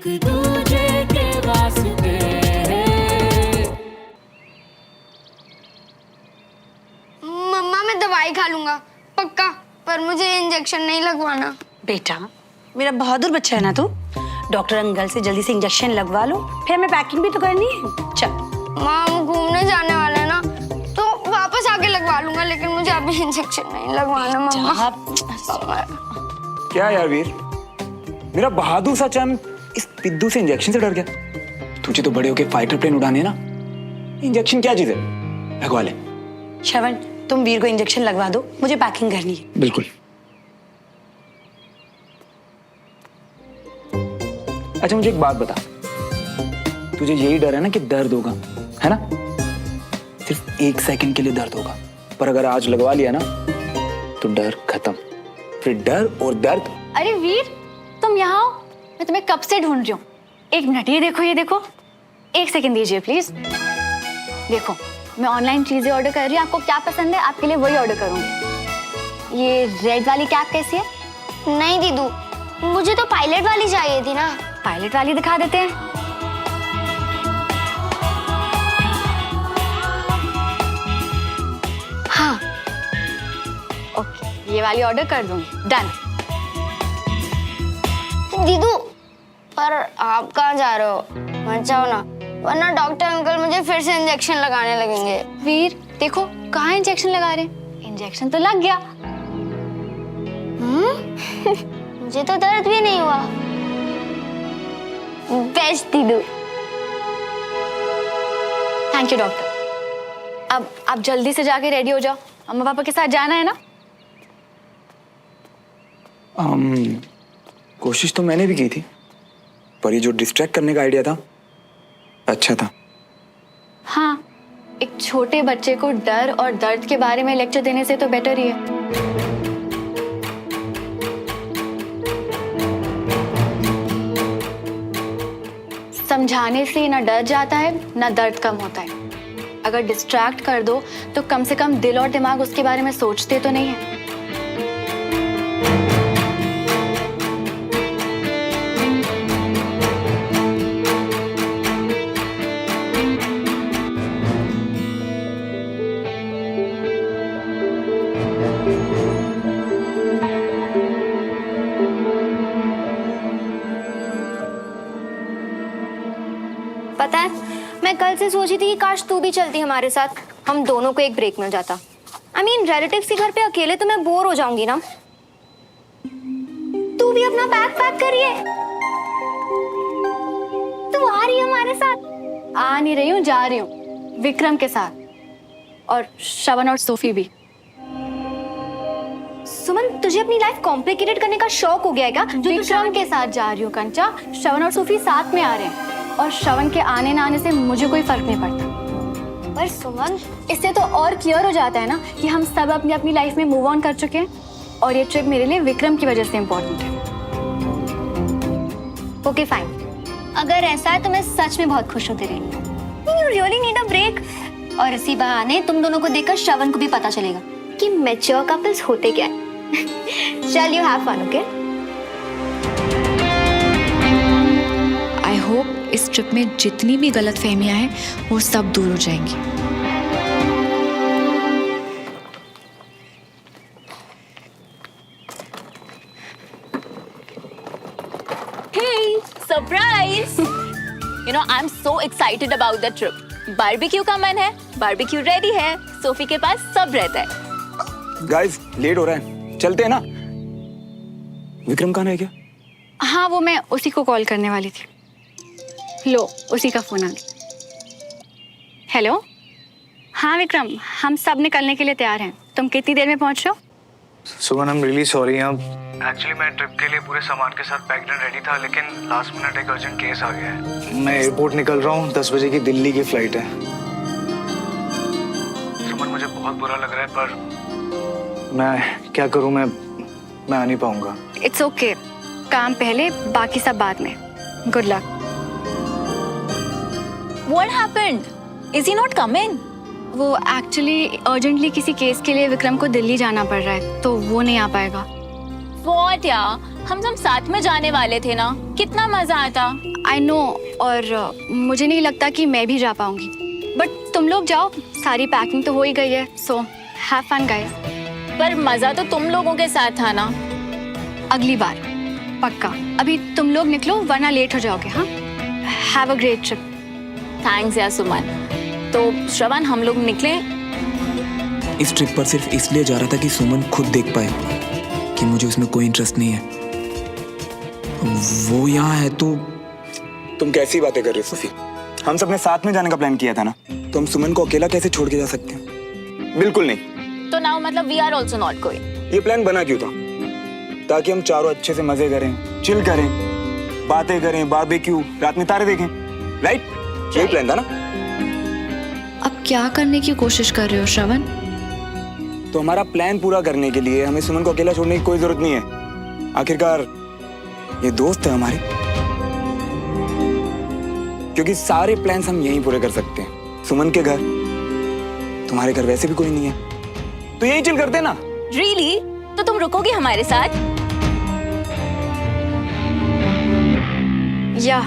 एक दूजे के वास्ते। मम्मा मैं दवाई खा लूंगा पक्का, पर मुझे इंजेक्शन नहीं लगवाना। बेटा मेरा बहादुर बच्चा है ना तू। डॉक्टर अंकल से जल्दी से इंजेक्शन लगवा लो, फिर हमें पैकिंग भी तो करनी है। चल माँ हम घूमने जाने वाले हैं ना, तो वापस आके लगवा लूंगा, लेकिन मुझे अभी इंजेक्शन नहीं लगवाना मम्मा। क्या यार वीर, मेरा बहादुर सा चंद इस पिद्दू से इंजेक्शन से डर गया। तुझे तो बड़े होके फाइटर प्लेन उड़ाने हैं ना, इंजेक्शन क्या चीज है, लगवा ले। श्रवण तुम वीर को इंजेक्शन लगवा दो, मुझे पैकिंग करनी है। बिल्कुल। अच्छा मुझे एक बात बता, तुझे यही डर है ना कि दर्द होगा, है ना? सिर्फ 1 सेकंड के लिए दर्द होगा, पर अगर आज लगवा लिया ना तो डर खत्म। फिर डर और दर्द। अरे वीर तुम यहाँ आओ, मैं तुम्हें कब से ढूंढ रही हूँ। 1 मिनट, ये देखो ये देखो। 1 सेकंड दीजिए प्लीज। देखो मैं ऑनलाइन चीजें ऑर्डर कर रही हूँ, आपको क्या पसंद है आपके लिए वही ऑर्डर करूंगी। ये रेड वाली कैप कैसी है? नहीं दीदू, मुझे तो पायलट वाली चाहिए थी ना। पायलट वाली दिखा देते हैं। हाँ ओके, ये वाली ऑर्डर कर दूंगी। डन। दीदू पर आप कहाँ जा रहे हो, मत जाओ ना, वरना डॉक्टर अंकल मुझे फिर से इंजेक्शन लगाने लगेंगे। वीर देखो कहाँ इंजेक्शन लगा रहे हैं, इंजेक्शन तो लग गया। मुझे तो दर्द भी नहीं हुआ। बेस्ट दीदू। Thank you doctor. अब आप जल्दी से जाके रेडी हो जाओ, अम्मा पापा के साथ जाना है ना। कोशिश तो मैंने भी की थी, पर ये जो डिस्ट्रैक्ट करने का आइडिया था अच्छा था। हाँ, एक छोटे बच्चे को डर और दर्द के बारे में लेक्चर देने से तो बेटर ही है। समझाने से ना डर जाता है ना दर्द कम होता है। अगर डिस्ट्रैक्ट कर दो तो कम से कम दिल और दिमाग उसके बारे में सोचते तो नहीं है। पता है मैं कल से सोची थी कि काश तू भी चलती हमारे साथ, हम दोनों को एक ब्रेक मिल जाता। आई मीन रिलेटिव्स के घर पे अकेले तो मैं बोर हो जाऊंगी ना। तू भी अपना बैग पैक करिए, तू आ रही है हमारे साथ। आ नहीं रही हूँ, जा रही हूँ विक्रम के साथ, और श्रवण और सोफी भी। सुमन तुझे अपनी लाइफ कॉम्प्लिकेटेड करने का शौक हो गया है क्या? विक्रम के साथ जा रही हूँ कंचा, श्रवण और सोफी साथ में आ रहे हैं, और श्रवण के आने ना आने से मुझे कोई फर्क नहीं पड़ता। पर सुमन इससे तो और क्लियर हो जाता है ना कि हम सब अपनी अपनी लाइफ में मूव ऑन कर चुके हैं, और ये ट्रिप मेरे लिए विक्रम की वजह से इम्पोर्टेंट है। ओके फाइन, अगर ऐसा है तो मैं सच में बहुत खुश हूँ तेरे लिए। You really need a break, और इसी बहाने तुम दोनों को देखकर श्रवण को भी पता चलेगा कि मैच्योर कपल्स होते क्या है। चल you have fun, okay? I hope इस ट्रिप में जितनी भी गलतफहमियां हैं वो सब दूर हो जाएंगी। Hey, surprise! You know, I'm so excited about the trip. Barbecue का मन है, बारबेक्यू रेडी है, सोफी के पास सब रहता है। गाइस लेट हो रहा है, चलते हैं ना। विक्रम कहाँ है क्या? हाँ वो मैं उसी को कॉल करने वाली थी। लो उसी का फोन आ गया। हेलो, हाँ विक्रम, हम सब निकलने के लिए तैयार हैं। तुम कितनी देर में पहुंच रहे हो? Suman I am really sorry. Actually मैं ट्रिप के लिए पूरे सामान के साथ पैक्ड एंड रेडी था, लेकिन लास्ट मिनट एक अर्जेंट केस आ गया है। मैं एयरपोर्ट निकल रहा हूँ, 10 बजे की दिल्ली की फ्लाइट है। सुमन मुझे बहुत बुरा लग रहा है, पर मैं क्या करूँ, मैं आ नहीं पाऊंगा। इट्स ओके, काम पहले बाकी सब बाद में। Good luck. What happened? Is he not coming? वो एक्चुअली अर्जेंटली किसी केस के लिए विक्रम को दिल्ली जाना पड़ रहा है, तो वो नहीं आ पाएगा। What यार? हम सब साथ में जाने वाले थे ना, कितना मजा आता। आई नो, और मुझे नहीं लगता कि मैं भी जा पाऊंगी, बट तुम लोग जाओ, सारी पैकिंग तो हो ही गई है, सो हैव फन गाइस। पर मजा तो तुम लोगों के साथ था ना। अगली बार पक्का। अभी तुम लोग निकलो वरना लेट हो जाओगे। हाँ, have a great trip. Thanks यार सुमन। तो श्रवण, हम लोग निकले। इस ट्रिप पर सिर्फ इसलिए जा रहा था कि सुमन खुद देख पाए कि मुझे उसमें कोई इंटरेस्ट नहीं है। वो यहाँ है तो तुम कैसी बातें कर रहे हो सोफी? हम सबने साथ में जाने का प्लान किया था ना, तो हम सुमन को अकेला कैसे छोड़ के जा सकते हैं? बिल्कुल नहीं। तो नाउ मतलब we are also not going. ये प्लान बना क्यों था? ताकि हम चारों अच्छे से मजे करें, चिल करें, बातें करें, बारबेक्यू, रात में तारे देखें, राइट? यही प्लान था ना। अब क्या करने की कोशिश कर रहे हो श्रवण? तो हमारा प्लान पूरा करने के लिए हमें सुमन को अकेला छोड़ने की कोई जरूरत नहीं है। आखिरकार ये दोस्त है हमारे, क्योंकि सारे प्लान्स हम यहीं पूरे कर सकते हैं। सुमन के घर, तुम्हारे घर वैसे भी कोई नहीं है, तो यही चिल करते हैं ना। रियली? तो तुम रुकोगे हमारे साथ? या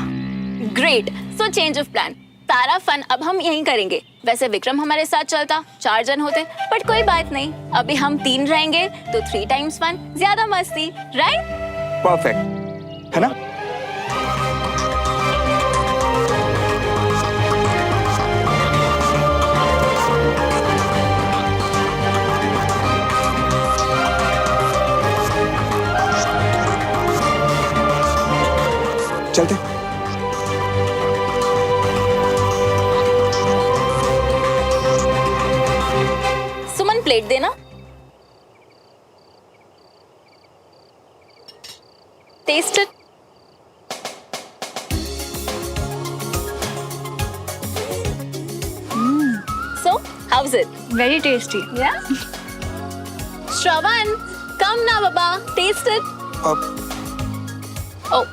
great. So change of plan. सारा फन अब हम यहीं करेंगे। वैसे विक्रम हमारे साथ चलता, 4 जन होते, बट कोई बात नहीं, अभी हम 3 रहेंगे तो 3 टाइम्स फन, ज्यादा मस्ती, राइट? परफेक्ट है ना? चलते। सुमन, प्लेट देना। Taste it. So, how's it? Very tasty. Yeah? Shravan, come now, Baba. Taste it. अब Oh.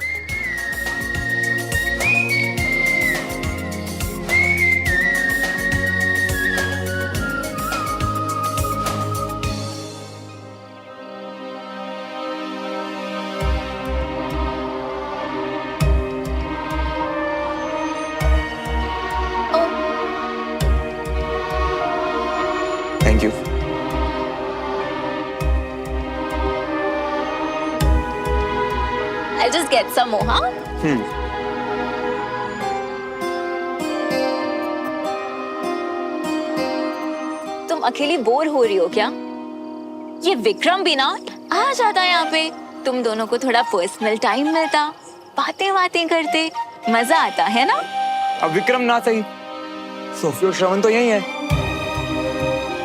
Thank you. I'll just get some more, huh? तुम अकेली बोर हो रही हो क्या? ये विक्रम भी ना आ जाता है यहाँ पे, तुम दोनों को थोड़ा पर्सनल टाइम मिलता, बातें करते, मजा आता है ना? अब विक्रम ना सही, सोफी और श्रवण तो यही है,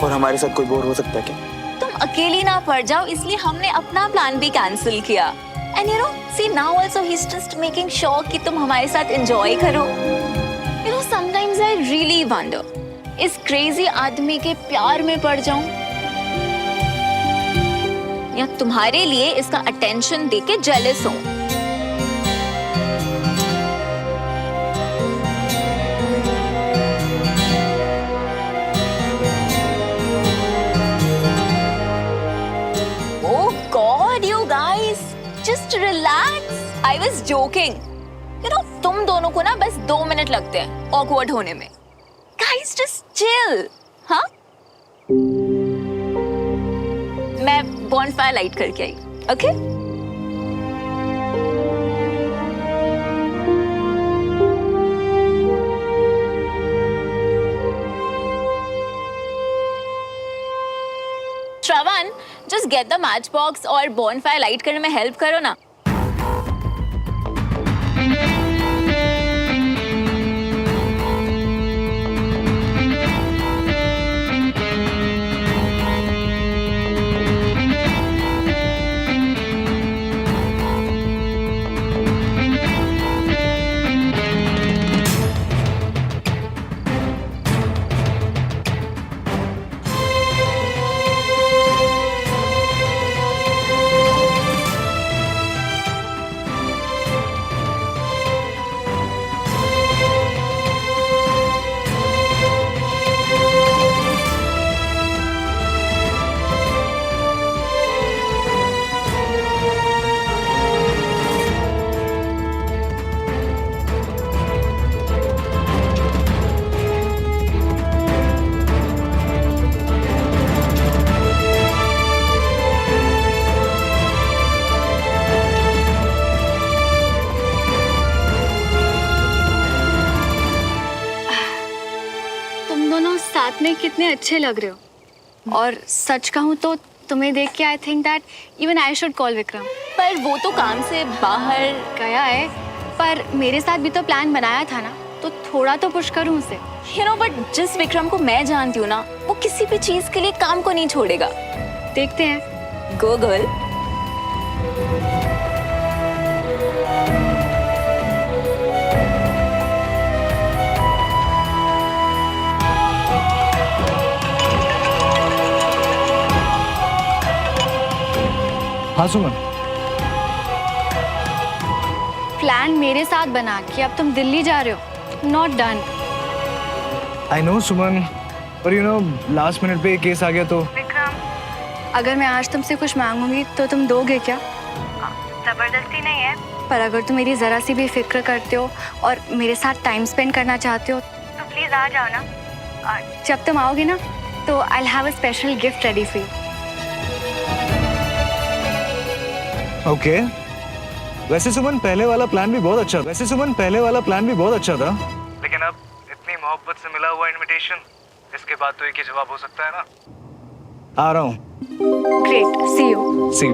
और हमारे साथ कोई बोर हो सकता है क्या? तुम अकेली ना पड़ जाओ, इसलिए हमने अपना प्लान भी कैंसिल किया। And you know, see now also he is just making sure कि तुम हमारे साथ एंजॉय करो। You know, sometimes I really wonder, इस क्रेजी आदमी के प्यार में पड़ जाऊं या तुम्हारे लिए इसका अटेंशन देके जेलस हूं। Oh God, you guys, just relax. I was joking. You know, तुम दोनों को ना बस 2 मिनट लगते हैं awkward होने में. Guys, just chill. हाँ? मैं bonfire light करके आई. Okay? Shravan, just get the matchbox और bonfire light करने में help करो ना. कितने अच्छे लग रहे हो। और सच कहूँ तो तुम्हें देख के I think that even I should call Vikram. पर वो तो काम से बाहर गया है, पर मेरे साथ भी तो प्लान बनाया था ना, तो थोड़ा तो पुश करूँ उसे। यू नो, बट जिस विक्रम को मैं जानती हूँ ना, वो किसी भी चीज के लिए काम को नहीं छोड़ेगा। देखते हैं। गो गर्ल। हाँ सुमन, प्लान मेरे साथ बना के अब तुम दिल्ली जा रहे हो, नॉट डन। आई नो सुमन, पर यू नो लास्ट मिनट पे केस आ गया तो। अगर मैं आज तुमसे कुछ मांगूंगी तो तुम दोगे क्या? जबरदस्ती नहीं है। पर अगर तुम मेरी जरा सी भी फिक्र करते हो और मेरे साथ टाइम स्पेंड करना चाहते हो तो प्लीज आ जाओ ना। जब तुम आओगे ना तो I have a special gift ready for you. Okay. वैसे सुमन पहले वाला प्लान भी बहुत अच्छा था। लेकिन अब इतनी मोहब्बत से मिला हुआ इनविटेशन, इसके बाद तो एक ही जवाब हो सकता है ना। आ रहा हूँ। Great, see you. सी।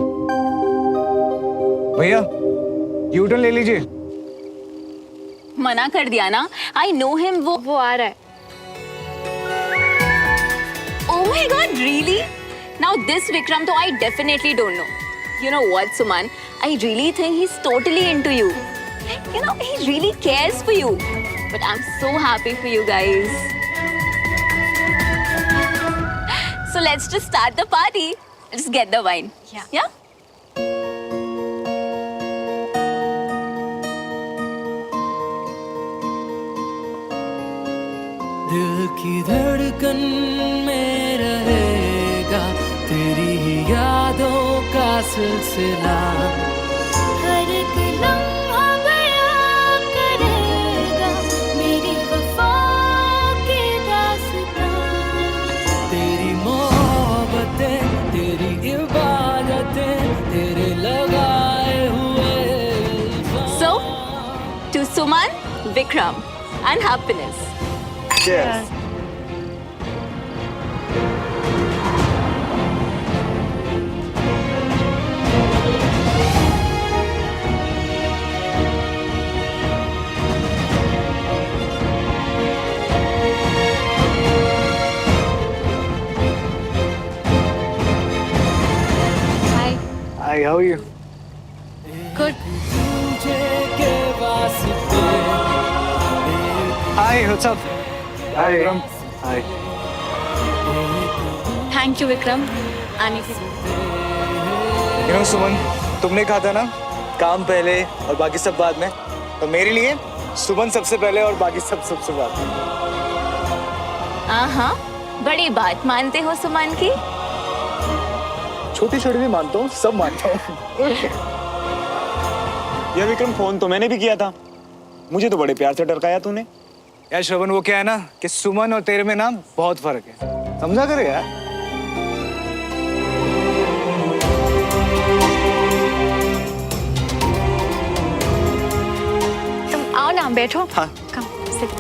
भैया यूटर्न ले लीजिए। मना कर दिया ना। I know him. वो आ रहा है। Oh my God, really? Now this Vikram, though I definitely don't know. You know what, Suman? I really think he's totally into you. You know, he really cares for you. But I'm so happy for you guys. So let's just start the party. Let's get the wine. Yeah? दिल की धड़कन में रहेगा तेरी ही यादों का सिलसिला, हर एक लम्हा बयां करेगा मेरी वफा की दास्तां। तेरी मोहब्बतें, तेरी इबादतें, तेरे लगाए हुए। So, to Suman, Vikram, and happiness. Cheers. Hi, how are you? Good. तुझे के वास्ते Hi, what's up? Hi, Vikram. Hi. Thank you Vikram आने के लिए। You know, सुमन, तुमने कहा था ना काम पहले और बाकी सब बाद में, तो मेरे लिए सुमन सबसे पहले और बाकी सब सबसे बाद में। हाँ, बड़ी बात मानते हो सुमन की। छोटी छोटी भी मानता हूँ, सब मानता हूँ। यह विक्रम फोन तो मैंने भी किया था, मुझे तो बड़े प्यार से टरकाया तूने। यार श्रवण, वो क्या है ना कि सुमन और तेरे में ना बहुत फर्क है, समझा करे यार। तुम आओ ना, बैठो। हाँ। Come sit.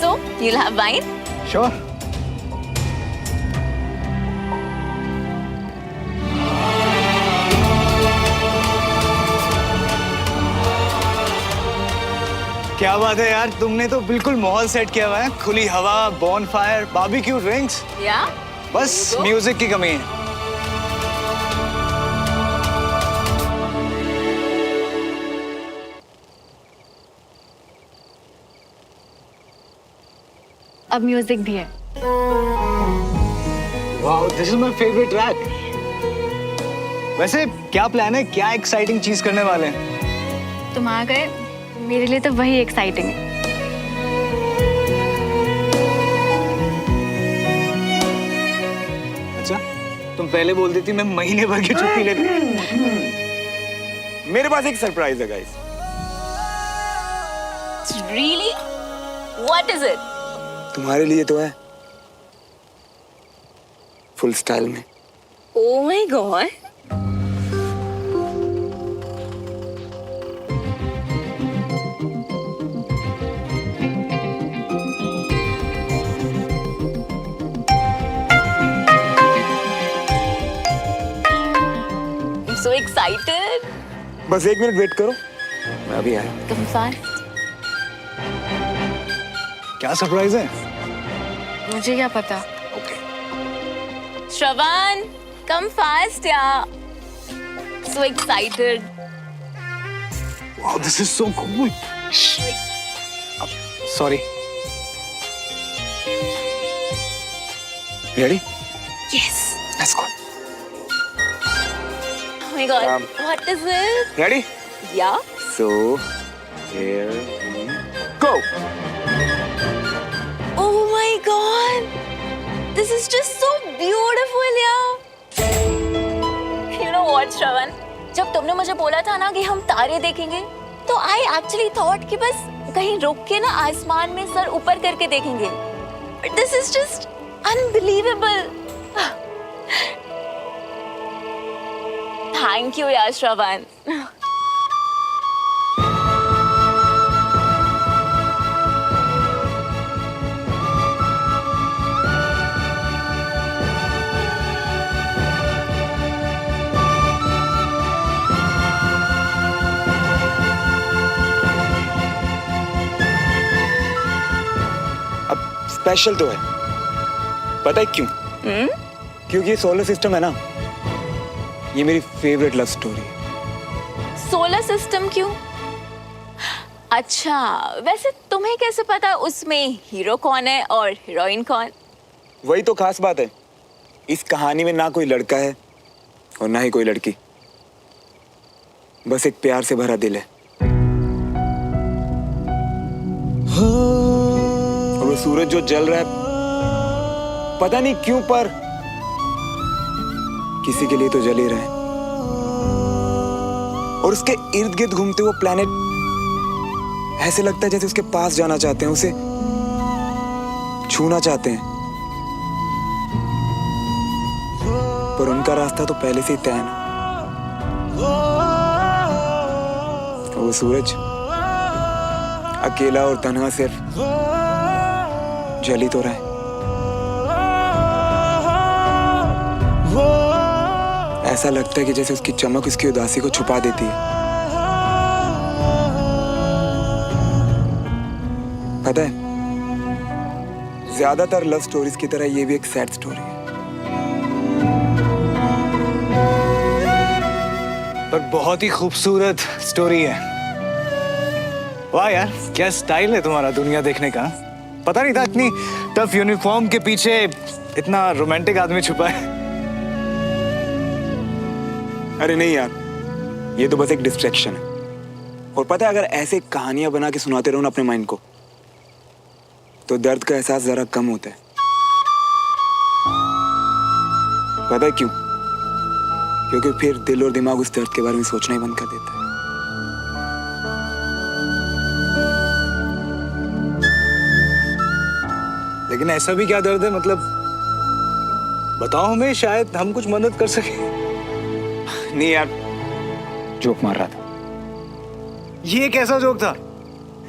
So, you'll have wine? Sure. क्या बात है यार, तुमने तो बिल्कुल माहौल सेट किया हुआ है। खुली हवा, बॉनफायर, बारबेक्यू ड्रिंक्स। Yeah? बस म्यूजिक की कमी है। अब म्यूजिक भी है। Wow, this is my favourite track. वैसे क्या प्लान है, क्या एक्साइटिंग चीज करने वाले हैं? तुम आ गए, मेरे लिए तो वही एक्साइटिंग है। अच्छा, तुम पहले बोल देती, मैं महीने भर की छुट्टी लेती। मेरे पास एक सरप्राइज है guys. Really? What is it? तुम्हारे लिए तो है, फुल स्टाइल में। Oh my God. so excited. बस 1 मिनट वेट करो, मैं अभी आया। Come fast. क्या सरप्राइज है? मुझे क्या पता। Shravan, come fast, yeah. So excited. Wow, this is so cool. Sorry. Ready? Yes. Let's go. Oh my God. What is it? Ready? Yeah. So, here we go. Oh my God. This is just so beautiful, yeah. You know what, Shravan? जब तुमने मुझे बोला था ना कि हम तारे देखेंगे, तो I actually thought कि बस कहीं रुक के ना आसमान में सर ऊपर करके देखेंगे. But this is just unbelievable. Thank you, yeah, Shravan. Special तो है, पता है क्यों? क्योंकि ये सोलर सिस्टम है ना, ये मेरी फेवरेट लव स्टोरी है। सोलर सिस्टम क्यों? अच्छा, वैसे तुम्हें कैसे पता उसमें हीरो कौन है और हीरोइन कौन? वही तो खास बात है, इस कहानी में ना कोई लड़का है और ना ही कोई लड़की, बस एक प्यार से भरा दिल है। और वो सूरज जो जल रहा है, पता नहीं क्यों पर किसी के लिए तो जल ही रहा है। और उसके इर्द गिर्द घूमते हुए प्लेनेट ऐसे लगता है जैसे उसके पास जाना चाहते हैं, उसे छूना चाहते हैं, पर उनका रास्ता तो पहले से ही तय है ना। वो सूरज अकेला और तन्हा सिर्फ जल ही तो रहा है। ऐसा लगता है कि जैसे उसकी चमक उसकी उदासी को छुपा देती है। पता है, ज्यादातर लव स्टोरीज की तरह ये भी एक सैड स्टोरी है। पर बहुत ही खूबसूरत स्टोरी है। वाह यार, क्या स्टाइल है तुम्हारा दुनिया देखने का। पता नहीं था इतनी टफ यूनिफॉर्म के पीछे इतना रोमांटिक आदमी छुपा है। अरे नहीं यार, ये तो बस एक डिस्ट्रैक्शन है। और पता है, अगर ऐसे कहानियां बना के सुनाते रहो ना अपने माइंड को, तो दर्द का एहसास जरा कम होता है। पता है क्यों? क्योंकि फिर दिल और दिमाग उस दर्द के बारे में सोचना ही बंद कर देता है। लेकिन ऐसा भी क्या दर्द है, मतलब बताओ हमें, शायद हम कुछ मदद कर सके। नहीं यार, जोक मार रहा था। ये कैसा जोक था?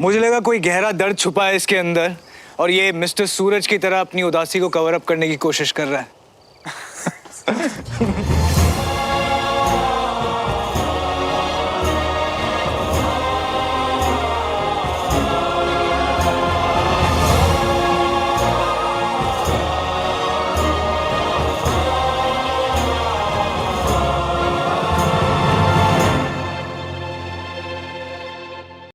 मुझे लगा कोई गहरा दर्द छुपा है इसके अंदर और ये मिस्टर सूरज की तरह अपनी उदासी को कवर अप करने की कोशिश कर रहा है।